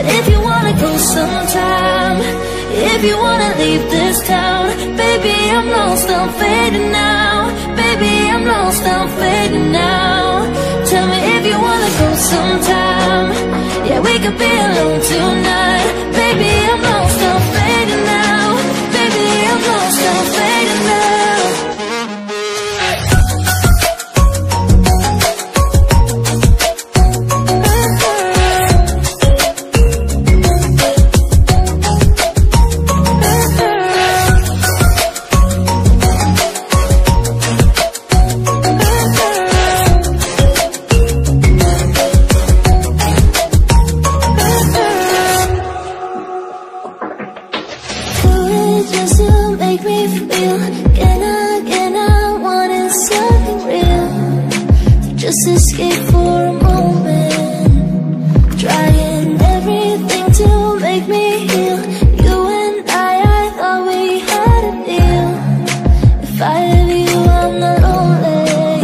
But if you wanna go sometime, if you wanna leave this town, baby, I'm lost, I'm fading now. Baby, I'm lost, I'm fading now. Tell me if you wanna go sometime. Yeah, we could be alone tonight. Baby, I'm lost, I'm fading now. Baby, I'm lost, I'm fading now. Just escape for a moment, trying everything to make me heal. You and I thought we had a deal. If I have you, I'm not lonely.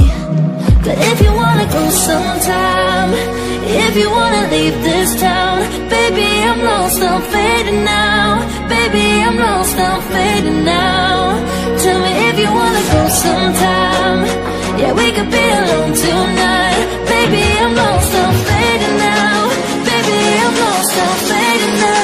But if you wanna go sometime, if you wanna leave this town, baby, I'm lost, I'm fading now. Baby, I'm lost, I'm fading now. Tell me if you wanna go sometime. Yeah, we could be alone tonight. Baby, I'm lost, I'm fading now. Baby, I'm lost, I'm fading now.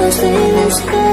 Stay this high.